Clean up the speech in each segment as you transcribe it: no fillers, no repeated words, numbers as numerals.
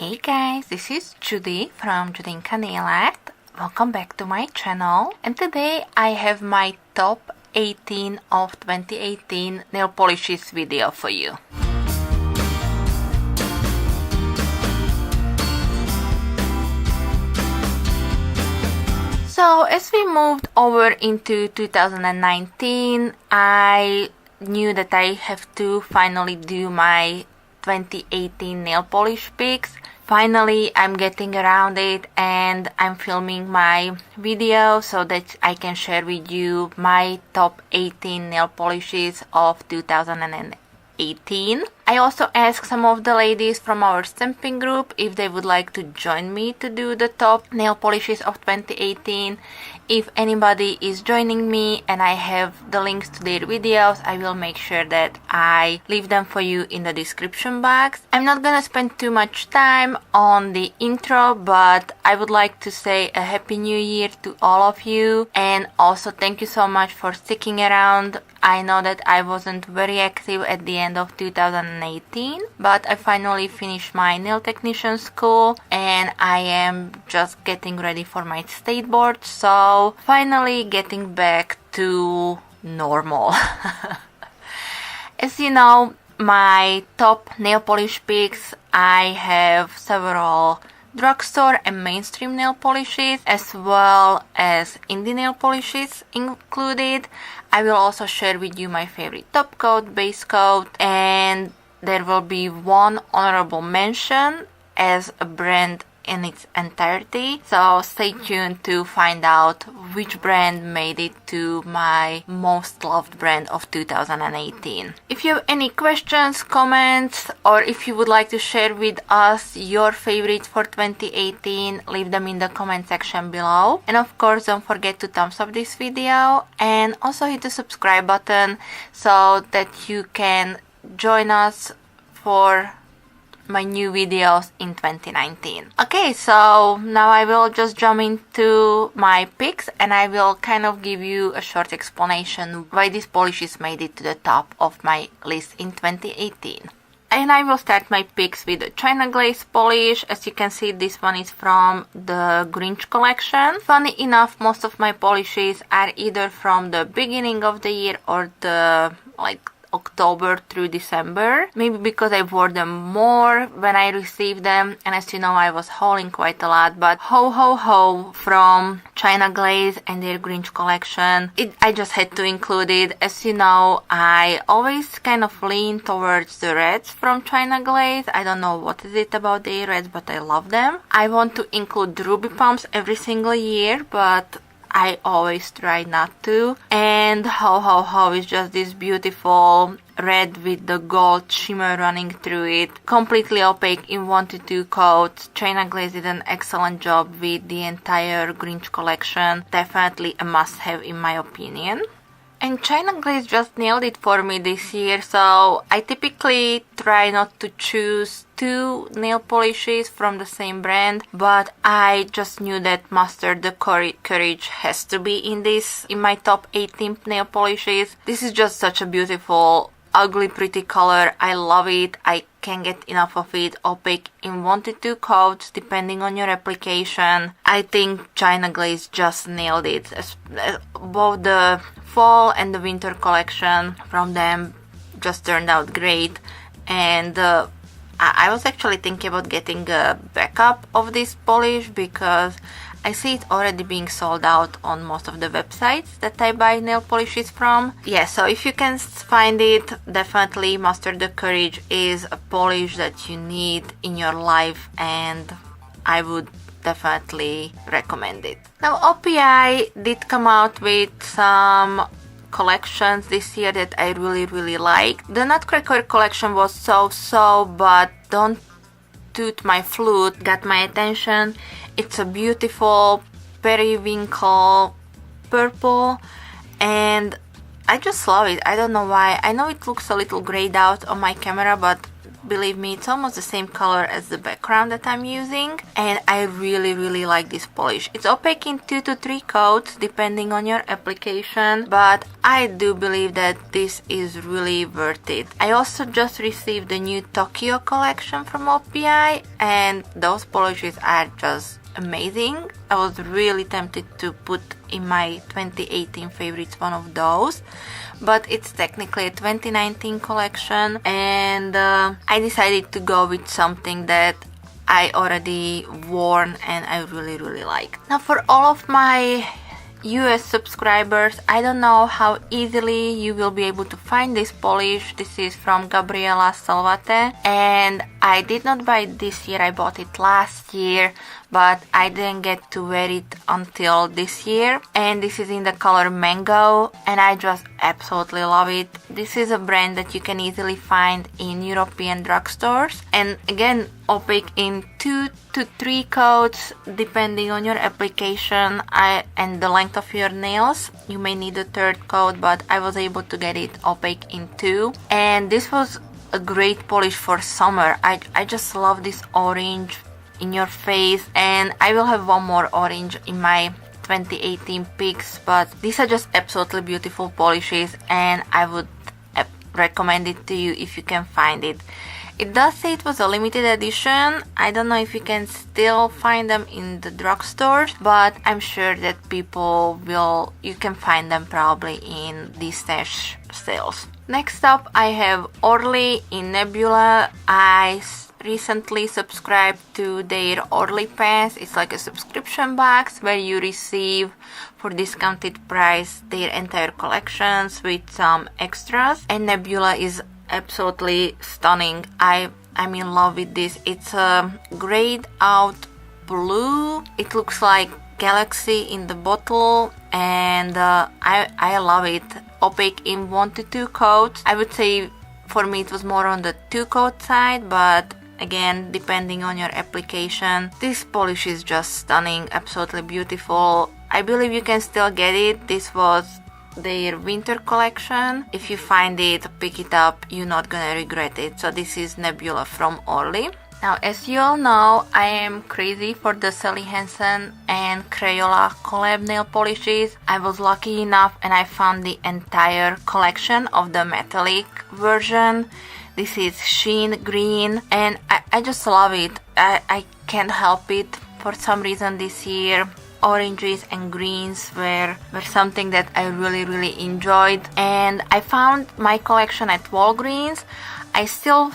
Hey guys, this is Judy from Judinka Nail Art. Welcome back to my channel, and today I have my top 18 of 2018 nail polishes video for you. So as we moved over into 2019, I knew that I have to finally do my 2018 nail polish picks. Finally, I'm getting around it and I'm filming my video so that I can share with you my top 18 nail polishes of 2018. I also asked some of the ladies from our stamping group if they would like to join me to do the top nail polishes of 2018. If anybody is joining me and I have the links to their videos, I will make sure that I leave them for you in the description box. I'm not gonna spend too much time on the intro, but I would like to say a happy new year to all of you, and also thank you so much for sticking around. I know that I wasn't very active at the end of 2018, but I finally finished my nail technician school and I am just getting ready for my state board, so finally getting back to normal. As you know, my top nail polish picks, I have several drugstore and mainstream nail polishes as well as indie nail polishes included. I will also share with you my favorite top coat, base coat, and there will be one honorable mention as a brand in its entirety, so stay tuned to find out which brand made it to my most loved brand of 2018. If you have any questions, comments, or if you would like to share with us your favorites for 2018, leave them in the comment section below. And of course, don't forget to thumbs up this video and also hit the subscribe button so that you can join us for my new videos in 2019. Okay, so now I will just jump into my picks and I will kind of give you a short explanation why these polishes made it to the top of my list in 2018. And I will start my picks with the China Glaze polish. As you can see, this one is from the Grinch collection. Funny enough, most of my polishes are either from the beginning of the year or the October through December, maybe because I wore them more when I received them, and as you know, I was hauling quite a lot. But Ho Ho Ho from China Glaze and their Grinch collection, I just had to include it. As you know, I always kind of lean towards the reds from China Glaze. I don't know what is it about the reds, but I love them. I want to include ruby pumps every single year, but I always try not to. And Ho Ho Ho is just this beautiful red with the gold shimmer running through it. Completely opaque in 1 to 2 coats. China Glaze did an excellent job with the entire Grinch collection. Definitely a must-have in my opinion. And China Glaze just nailed it for me this year, so I typically try not to choose 2 nail polishes from the same brand, but I just knew that Master the Courage has to be in my top 18 nail polishes. This is just such a beautiful, ugly, pretty color. I love it. I can't get enough of it. Opaque in 1 to 2 coats depending on your application. I think China Glaze just nailed it. Both the fall and the winter collection from them just turned out great, and I was actually thinking about getting a backup of this polish because I see it already being sold out on most of the websites that I buy nail polishes from. Yeah, so if you can find it, definitely Master the Courage is a polish that you need in your life, and I would definitely recommend it. Now, OPI did come out with some collections this year that I really liked. The Nutcracker collection was so, but Don't Toot My Flute got my attention. It's a beautiful periwinkle purple and I just love it. I don't know why. I know it looks a little grayed out on my camera, but believe me, it's almost the same color as the background that I'm using, and I really like this polish. It's opaque in 2 to 3 coats depending on your application, but I do believe that this is really worth it. I also just received the new Tokyo collection from OPI, and those polishes are just amazing. I was really tempted to put in my 2018 favorites one of those, but it's technically a 2019 collection, and I decided to go with something that I already worn and I really like. Now, for all of my US subscribers, I don't know how easily you will be able to find this polish. This is from Gabriela Salvate, and I did not buy it this year. I bought it last year, but I didn't get to wear it until this year, and this is in the color Mango, and I just absolutely love it. This is a brand that you can easily find in European drugstores, and again, opaque in 2 to 3 coats depending on your application and the length of your nails. You may need a 3rd coat, but I was able to get it opaque in 2, and this was a great polish for summer. I just love this orange in your face, and I will have one more orange in my 2018 picks, but these are just absolutely beautiful polishes, and I would recommend it to you if you can find it. It does say it was a limited edition. I don't know if you can still find them in the drugstores, but I'm sure that you can find them probably in these stash sales. Next up, I have Orly in Nebula. I recently subscribed to their Orly Pass. It's like a subscription box where you receive for discounted price their entire collections with some extras, and Nebula is absolutely stunning. I'm in love with this. It's a grayed out blue. It looks like Galaxy in the bottle, and I love it. Opaque in 1 to 2 coats. I would say for me it was more on the 2 coat side, but again, depending on your application, this polish is just stunning, absolutely beautiful. I believe you can still get it. This was their winter collection. If you find it, pick it up, you're not gonna regret it. So this is Nebula from Orly. Now, as you all know, I am crazy for the Sally Hansen and Crayola collab nail polishes. I was lucky enough and I found the entire collection of the metallic version. This is Sheen Green, and I just love it. I can't help it. For some reason this year, oranges and greens were something that I really enjoyed, and I found my collection at Walgreens. I still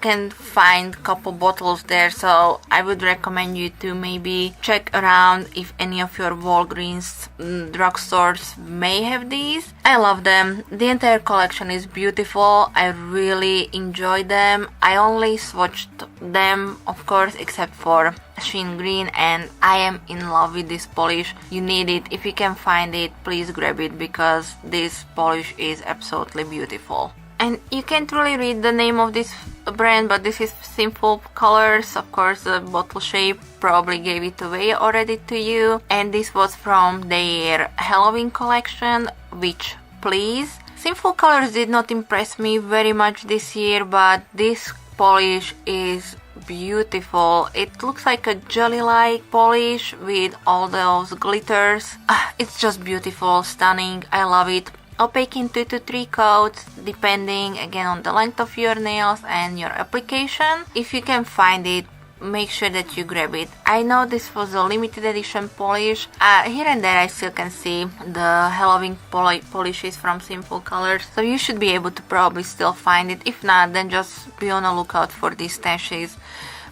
can find a couple bottles there, so I would recommend you to maybe check around if any of your Walgreens drugstores may have these. I love them. The entire collection is beautiful. I really enjoy them. I only swatched them, of course, except for Sheen Green, and I am in love with this polish. You need it. If you can find it, please grab it, because this polish is absolutely beautiful. And you can't really read the name of this brand, but this is Sinful Colors. Of course, the bottle shape probably gave it away already to you. And this was from their Halloween collection, Witch Please. Sinful Colors did not impress me very much this year, but this polish is beautiful. It looks like a jelly-like polish with all those glitters. It's just beautiful, stunning. I love it. Opaque in 2 to 3 coats, depending again on the length of your nails and your application. If you can find it, make sure that you grab it. I know this was a limited edition polish. Here and there I still can see the Halloween polishes from Sinful Colors, so you should be able to probably still find it. If not, then just be on a lookout for these stashes,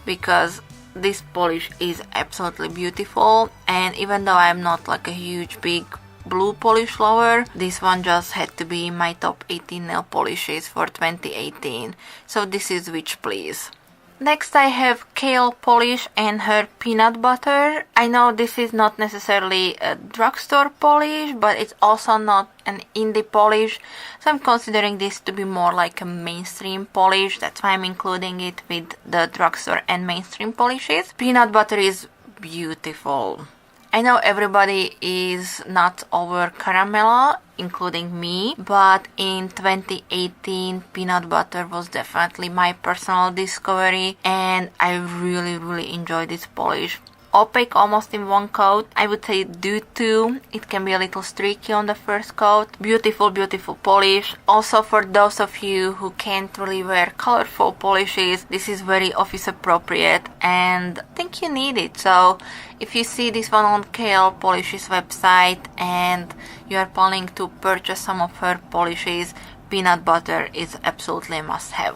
because this polish is absolutely beautiful. And even though I'm not like a huge big blue polish lover, this one just had to be in my top 18 nail polishes for 2018. So this is Witch Please. Next I have Kale Polish and her Peanut Butter. I know this is not necessarily a drugstore polish, but it's also not an indie polish, so I'm considering this to be more like a mainstream polish. That's why I'm including it with the drugstore and mainstream polishes. Peanut Butter is beautiful. I know everybody is not over Caramello including me, but in 2018 peanut butter was definitely my personal discovery, and I really enjoy this polish. Opaque almost in one coat. I would say do two. It can be a little streaky on the first coat. Beautiful polish. Also, for those of you who can't really wear colorful polishes, this is very office appropriate and I think you need it. So if you see this one on KL Polishes website and you are planning to purchase some of her polishes, peanut butter is absolutely a must-have.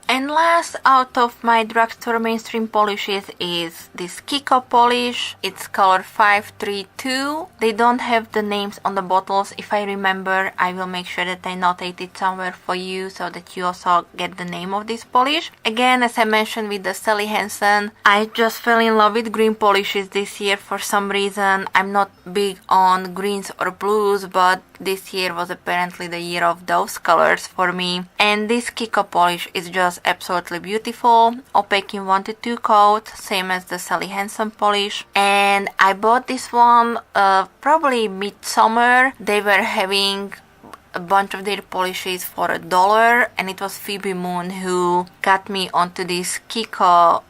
And last out of my drugstore mainstream polishes is this Kiko polish. It's color 532. They don't have the names on the bottles. If I remember, I will make sure that I notate it somewhere for you so that you also get the name of this polish. Again, as I mentioned with the Sally Hansen, I just fell in love with green polishes this year for some reason. I'm not big on greens or blues, but this year was apparently the year of those colors for me. And this Kiko polish is just absolutely beautiful. Opaque in 1 to 2 coat, same as the Sally Hansen polish. And I bought this one probably midsummer. They were having a bunch of their polishes for $1, and it was Phoebe Moon who got me onto this Kiko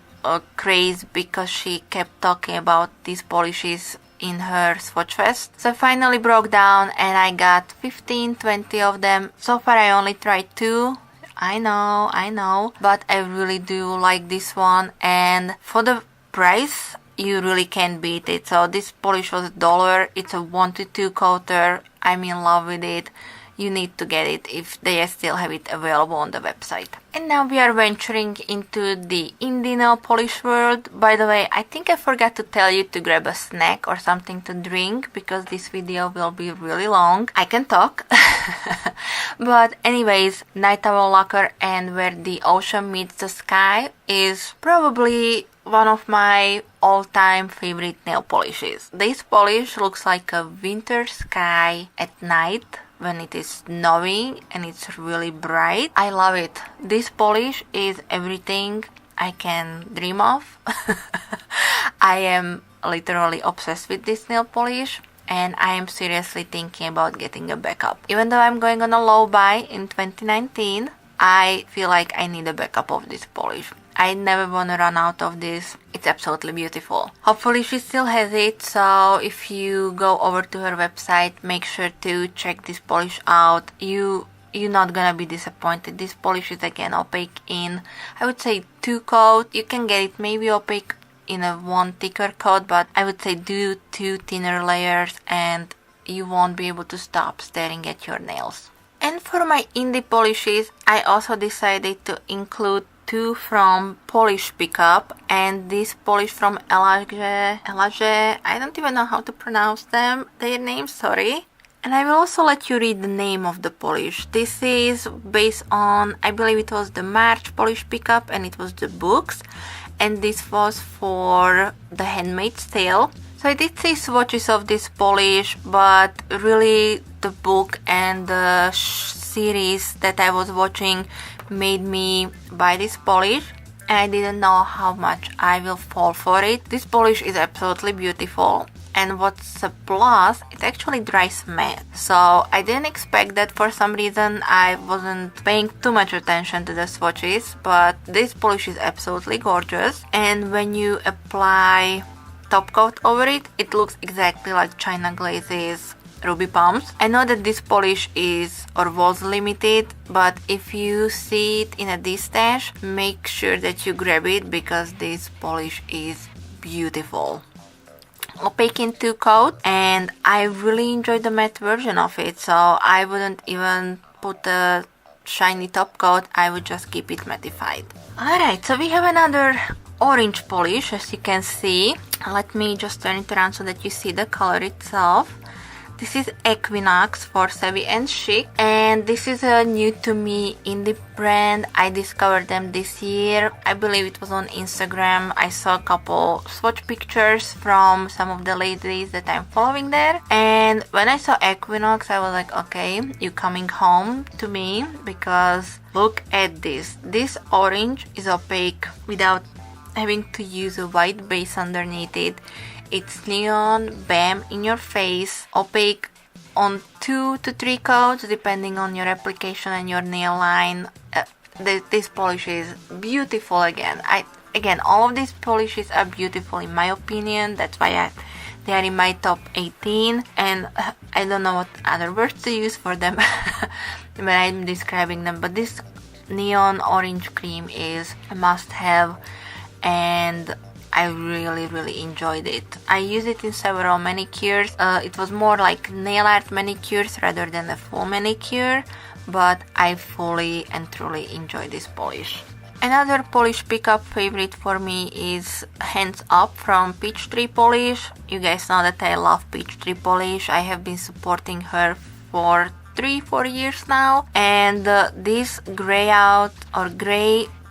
craze because she kept talking about these polishes in her Swatch Fest. So I finally broke down and I got 15-20 of them. So far I only tried 2. I know, but I really do like this one, and for the price you really can't beat it. So this polish was $1. It's a 1 to 2 coater. I'm in love with it. You need to get it if they still have it available on the website. And now we are venturing into the indie nail polish world. By the way, I think I forgot to tell you to grab a snack or something to drink because this video will be really long. I can talk. But anyways, Night Owl Lacquer and Where the Ocean Meets the Sky is probably one of my all-time favorite nail polishes. This polish looks like a winter sky at night when it is snowing and it's really bright. I love it. This polish is everything I can dream of. I am literally obsessed with this nail polish, and I am seriously thinking about getting a backup. Even though I'm going on a low buy in 2019, I feel like I need a backup of this polish. I never want to run out of this. It's absolutely beautiful. Hopefully she still has it, so if you go over to her website, make sure to check this polish out. You're not gonna be disappointed. This polish is again opaque in, I would say, 2 coat. You can get it maybe opaque in a 1 thicker coat, but I would say do 2 thinner layers and you won't be able to stop staring at your nails. And for my indie polishes, I also decided to include 2 from Polish Pickup, and this polish from Elage, I don't even know how to pronounce their names, sorry. And I will also let you read the name of the polish. This is based on, I believe it was the March Polish Pickup and it was the books, and this was for the Handmaid's Tale. So I did see swatches of this polish, but really the book and the series that I was watching made me buy this polish, and I didn't know how much I will fall for it. This polish is absolutely beautiful, and what's a plus, it actually dries matte. So I didn't expect that. For some reason I wasn't paying too much attention to the swatches, but this polish is absolutely gorgeous, and when you apply top coat over it, it looks exactly like China Glaze's Ruby Palms. I know that this polish is or was limited, but if you see it in a D-stash, make sure that you grab it because this polish is beautiful. Opaque in 2 coat, and I really enjoyed the matte version of it, so I wouldn't even put a shiny top coat, I would just keep it mattified. Alright, so we have another orange polish, as you can see. Let me just turn it around so that you see the color itself. This is Equinox for Savvy and Chic, and this is a new to me indie brand. I discovered them this year. I believe it was on Instagram. I saw a couple swatch pictures from some of the ladies that I'm following there, and when I saw Equinox I was like, okay, you're coming home to me, because look at this. This orange is opaque without having to use a white base underneath it. It's neon, bam, in your face, opaque on 2 to 3 coats depending on your application and your nail line. This polish is beautiful again. Again, all of these polishes are beautiful in my opinion. That's why they are in my top 18, and I don't know what other words to use for them when I'm describing them, but this neon orange cream is a must-have, and I really enjoyed it. I used it in several manicures. It was more like nail art manicures rather than a full manicure, but I fully and truly enjoyed this polish. Another polish pickup favorite for me is Hands Up from Peachtree Polish. You guys know that I love Peachtree Polish. I have been supporting her for 3-4 years now, and this gray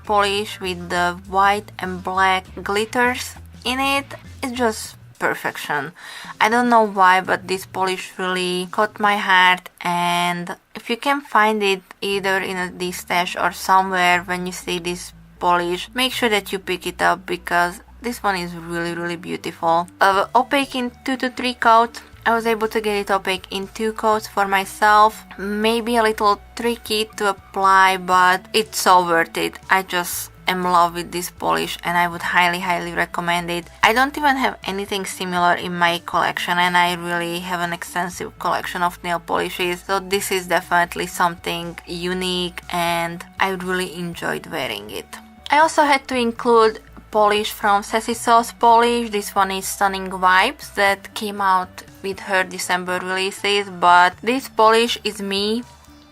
polish with the white and black glitters in it is just perfection. I don't know why, but this polish really caught my heart, and if you can find it either in a D-stash or somewhere when you see this polish, make sure that you pick it up because this one is really beautiful. Opaque in 2 to 3 coats. I was able to get it opaque in 2 coats for myself. Maybe a little tricky to apply, but it's so worth it. I just am in love with this polish and I would highly recommend it. I don't even have anything similar in my collection, and I really have an extensive collection of nail polishes, so this is definitely something unique and I really enjoyed wearing it. I also had to include polish from Sassy Sauce Polish. This one is Stunning Vibes that came out with her December releases, but this polish is me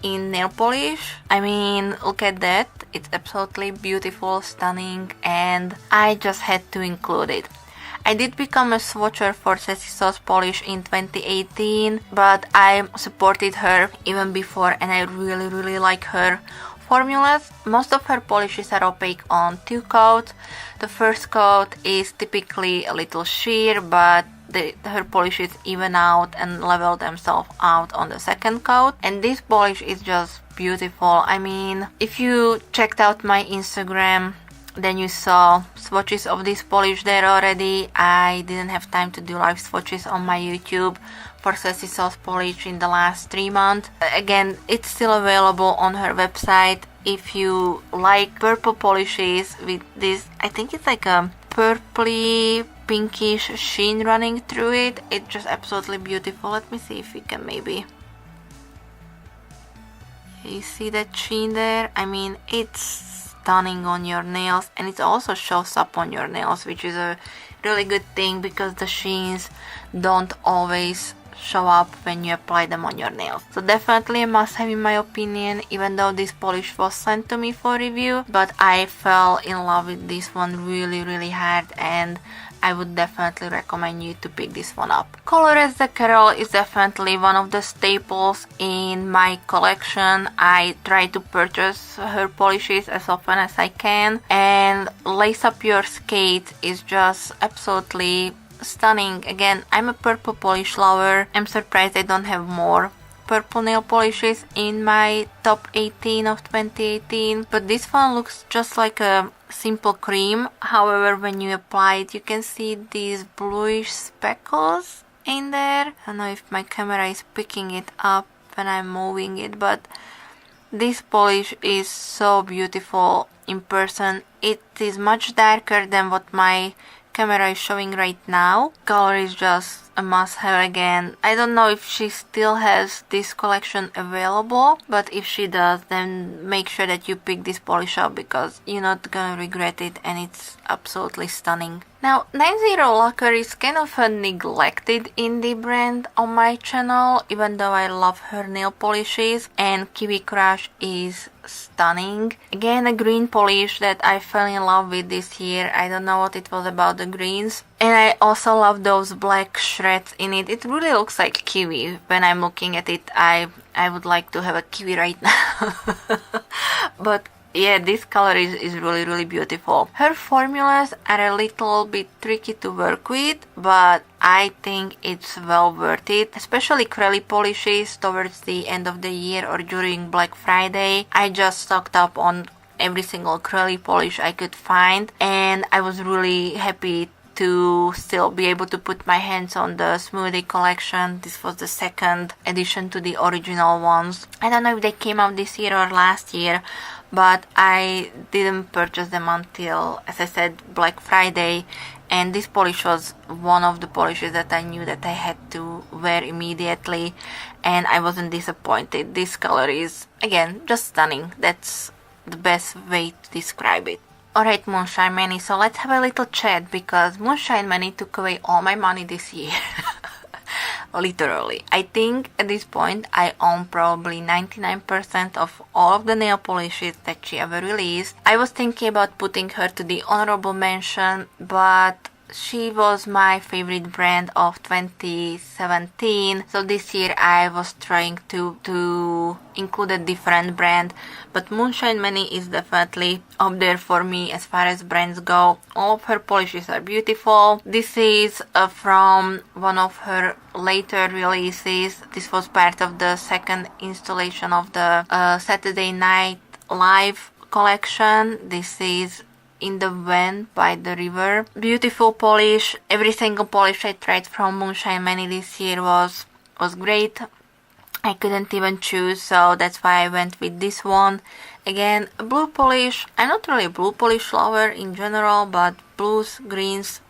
in nail polish. I mean, look at that. It's absolutely beautiful, stunning, and I just had to include it. I did become a swatcher for Sassy Sauce Polish in 2018, but I supported her even before and I really like her formulas. Most of her polishes are opaque on 2 coats. The first coat is typically a little sheer, but her polishes even out and level themselves out on the second coat, and this polish is just beautiful. I mean, if you checked out my Instagram, then you saw swatches of this polish there already. I didn't have time to do live swatches on my YouTube for Sassy Sauce Polish in the last 3 months. Again, it's still available on her website. If you like purple polishes with this, I think it's like a purpley pinkish sheen running through it, it's just absolutely beautiful. Let me see if we can maybe... You see that sheen there? I mean, it's stunning on your nails, and it also shows up on your nails, which is a really good thing because the sheens don't always show up when you apply them on your nails. So definitely a must have in my opinion, even though this polish was sent to me for review, but I fell in love with this one really hard, and I would definitely recommend you to pick this one up. Coloress de Carol is definitely one of the staples in my collection. I try to purchase her polishes as often as I can, and Lace Up Your Skate is just absolutely stunning. Again, I'm a purple polish lover. I'm surprised I don't have more purple nail polishes in my top 18 of 2018, but this one looks just like a simple cream. However, when you apply it, you can see these bluish speckles in there. I don't know if my camera is picking it up when I'm moving it, but this polish is so beautiful in person. It is much darker than what my camera is showing right now. Color is just a must-have again. I don't know if she still has this collection available, but if she does, then make sure that you pick this polish up because you're not gonna regret it, and it's absolutely stunning. Now, 90 Lacquer is kind of a neglected indie brand on my channel, even though I love her nail polishes, and Kiwi Crush is stunning. Again, a green polish that I fell in love with this year. I don't know what it was about the greens. And I also love those black shreds in it. It really looks like kiwi. When I'm looking at it, I would like to have a kiwi right now. But yeah, this color is really beautiful. Her formulas are a little bit tricky to work with, but I think it's well worth it. Especially acrylic polishes towards the end of the year or during Black Friday. I just stocked up on every single acrylic polish I could find, and I was really happy to still be able to put my hands on the Smoothie collection. This was the second edition to the original ones. I don't know if they came out this year or last year, but I didn't purchase them until, as I said, Black Friday. And this polish was one of the polishes that I knew that I had to wear immediately, and I wasn't disappointed. This color is, again, just stunning. That's the best way to describe it. Alright, Moonshine Manny, so let's have a little chat, because Moonshine Manny took away all my money this year. Literally. I think at this point I own probably 99% of all of the nail polishes that she ever released. I was thinking about putting her to the honorable mention, but she was my favorite brand of 2017. So this year I was trying to include a different brand, but Moonshine Manny is definitely up there for me as far as brands go. All of her polishes are beautiful. This is from one of her later releases. This was part of the second installation of the Saturday Night Live collection. This is In the Van by the River. Beautiful polish. Every single polish I tried from Moonshine Manny this year was great. I couldn't even choose, so that's why I went with this one. Again, a blue polish. I'm not really a blue polish lover in general, but blues, greens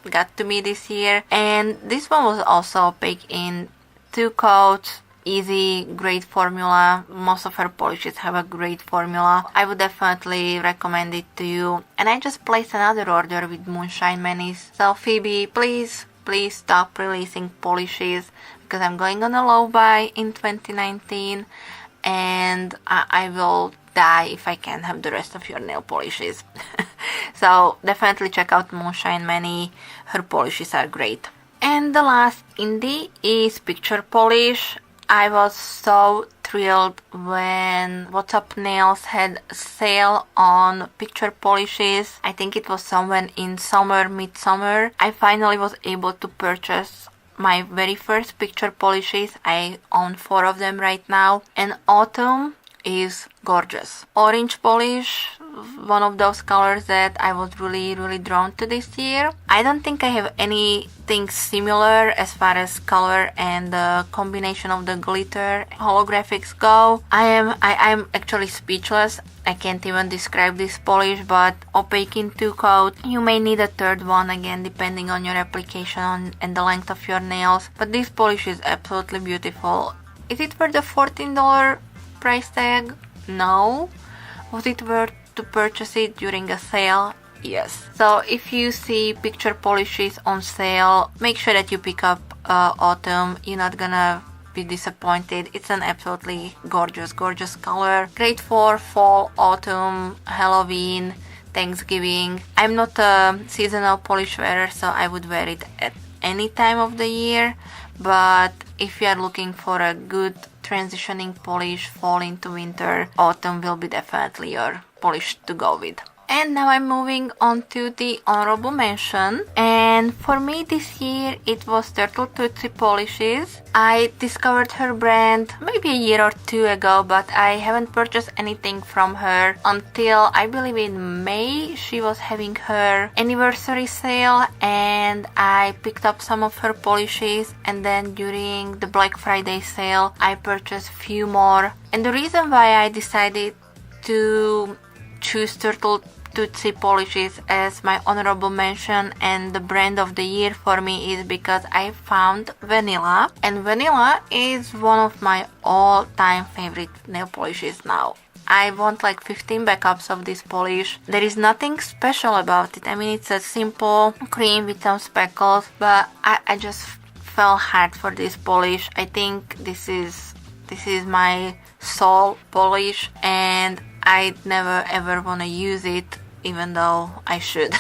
got to me this year. And this one was also opaque in 2 coats. Easy, great formula. Most of her polishes have a great formula. I would definitely recommend it to you. And I just placed another order with Moonshine Manny. So Phoebe, please stop releasing polishes, because I'm going on a low buy in 2019, and I will die if I can't have the rest of your nail polishes. So definitely check out Moonshine Manny. Her polishes are great. And the last indie is Picture Polish. I was so thrilled when What's Up Nails had a sale on picture polishes. I think it was somewhere in summer, midsummer. I finally was able to purchase my very first picture polishes. I own 4 of them right now. And Autumn is gorgeous. Orange polish, one of those colors that I was really drawn to this year. I don't think I have anything similar as far as color and the combination of the glitter holographics go. I'm actually speechless. I can't even describe this polish, but opaque in 2 coat. You may need a third one, again, depending on your application and the length of your nails. But this polish is absolutely beautiful. Is it worth the $14 price tag? No. Was it worth to purchase it during a sale? Yes. So if you see picture polishes on sale, make sure that you pick up Autumn. You're not gonna be disappointed. It's an absolutely gorgeous color. Great for fall, autumn, Halloween, Thanksgiving. I'm not a seasonal polish wearer, so I would wear it at any time of the year, but if you are looking for a good transitioning polish fall into winter, autumn will be definitely your polish to go with. And now I'm moving on to the honorable mention, and for me this year it was Turtle Tootsie Polishes. I discovered her brand maybe a year or 2 ago, but I haven't purchased anything from her until I believe in May. She was having her anniversary sale and I picked up some of her polishes, and then during the Black Friday sale I purchased few more. And the reason why I decided to choose Turtle Tootsie Polishes as my honorable mention and the brand of the year for me is because I found Vanilla, and Vanilla is one of my all-time favorite nail polishes now. I want like 15 backups of this polish. There is nothing special about it. I mean, it's a simple cream with some speckles, but I just fell hard for this polish. I think this is my soul polish, and I never ever want to use it, even though I should.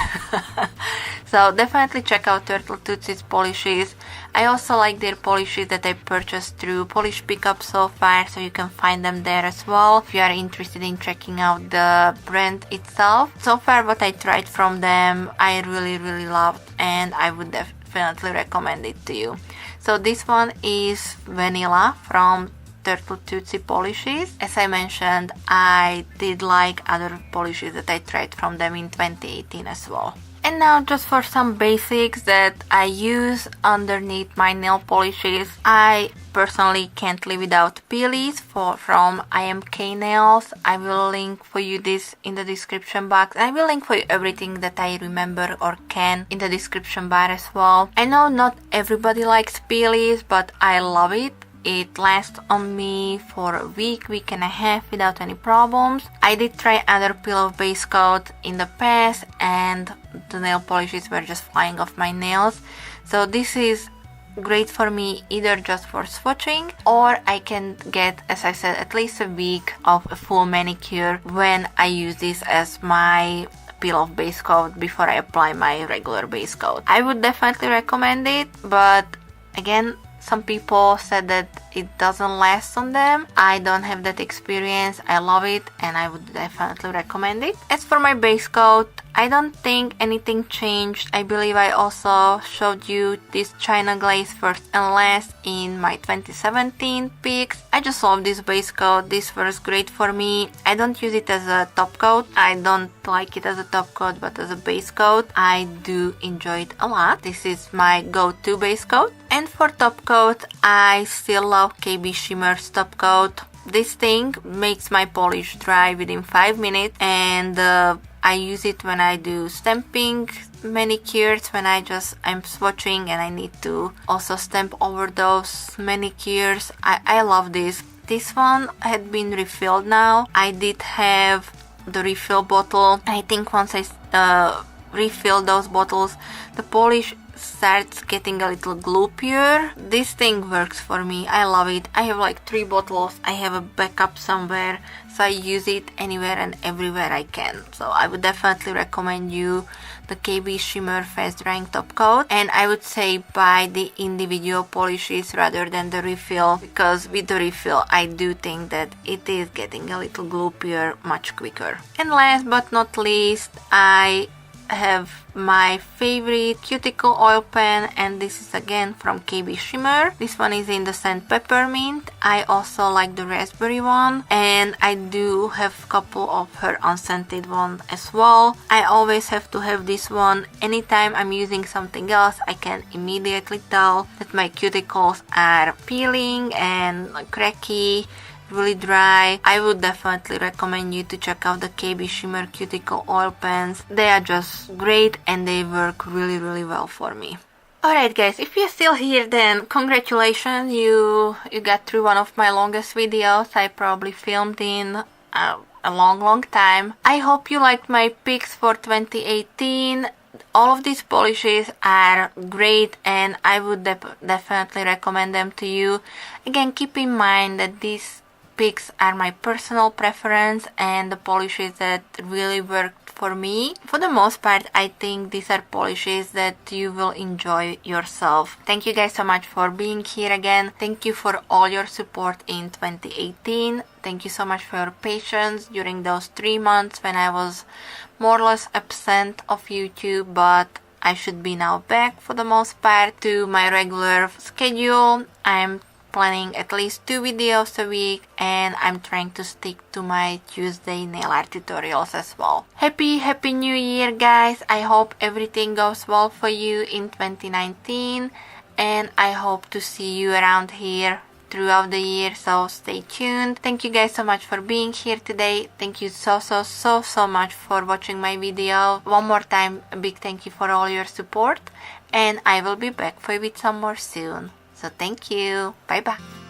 So definitely check out Turtle Tootsie's polishes. I also like their polishes that I purchased through Polish Pickup so far, so you can find them there as well if you are interested in checking out the brand itself. So far what I tried from them I really loved, and I would definitely recommend it to you. So this one is Vanilla from Turtle Tootsie Polishes. As I mentioned, I did like other polishes that I tried from them in 2018 as well. And now just for some basics that I use underneath my nail polishes. I personally can't live without peelies from IMK Nails. I will link for you this in the description box. I will link for you everything that I remember or can in the description bar as well. I know not everybody likes peelies, but I love it. It lasts on me for a week and a half without any problems. I did try other peel-off base coat in the past and the nail polishes were just flying off my nails. So this is great for me either just for swatching, or I can get, as I said, at least a week of a full manicure when I use this as my peel-off base coat before I apply my regular base coat. I would definitely recommend it, but again, some people said that it doesn't last on them. I don't have that experience. I love it and I would definitely recommend it. As for my base coat, I don't think anything changed. I believe I also showed you this China Glaze first and last in my 2017 picks. I just love this base coat. This works great for me. I don't use it as a top coat. I don't like it as a top coat, but as a base coat, I do enjoy it a lot. This is my go-to base coat. And for top coat, I still love KB Shimmer's top coat. This thing makes my polish dry within 5 minutes, and I use it when I do stamping manicures, when I'm swatching and I need to also stamp over those manicures. I love this. This one had been refilled now. I did have the refill bottle. I think once I refill those bottles, the polish starts getting a little gloopier. This thing works for me. I love it. I have like 3 bottles. I have a backup somewhere, so I use it anywhere and everywhere I can. So I would definitely recommend you the KB Shimmer Fast Drying Top Coat, and I would say buy the individual polishes rather than the refill, because with the refill I do think that it is getting a little gloopier much quicker. And last but not least, I have my favorite cuticle oil pen, and this is again from KB Shimmer. This one is in the scent peppermint. I also like the raspberry one, and I do have a couple of her unscented ones as well. I always have to have this one. Anytime I'm using something else, I can immediately tell that my cuticles are peeling and cracky, really dry. I would definitely recommend you to check out the KB Shimmer cuticle oil pens. They are just great and they work really well for me. Alright guys, if you're still here, then congratulations, you got through one of my longest videos. I probably filmed in a long time. I hope you liked my picks for 2018. All of these polishes are great and I would definitely recommend them to you. Again, keep in mind that these picks are my personal preference and the polishes that really worked for me. For the most part, I think these are polishes that you will enjoy yourself. Thank you guys so much for being here again. Thank you for all your support in 2018. Thank you so much for your patience during those 3 months when I was more or less absent of YouTube, but I should be now back for the most part to my regular schedule. I'm planning at least 2 videos a week and I'm trying to stick to my Tuesday nail art tutorials as well. Happy New Year guys! I hope everything goes well for you in 2019 and I hope to see you around here throughout the year, so stay tuned. Thank you guys so much for being here today. Thank you so much for watching my video. One more time, a big thank you for all your support and I will be back for you with some more soon. So thank you. Bye bye.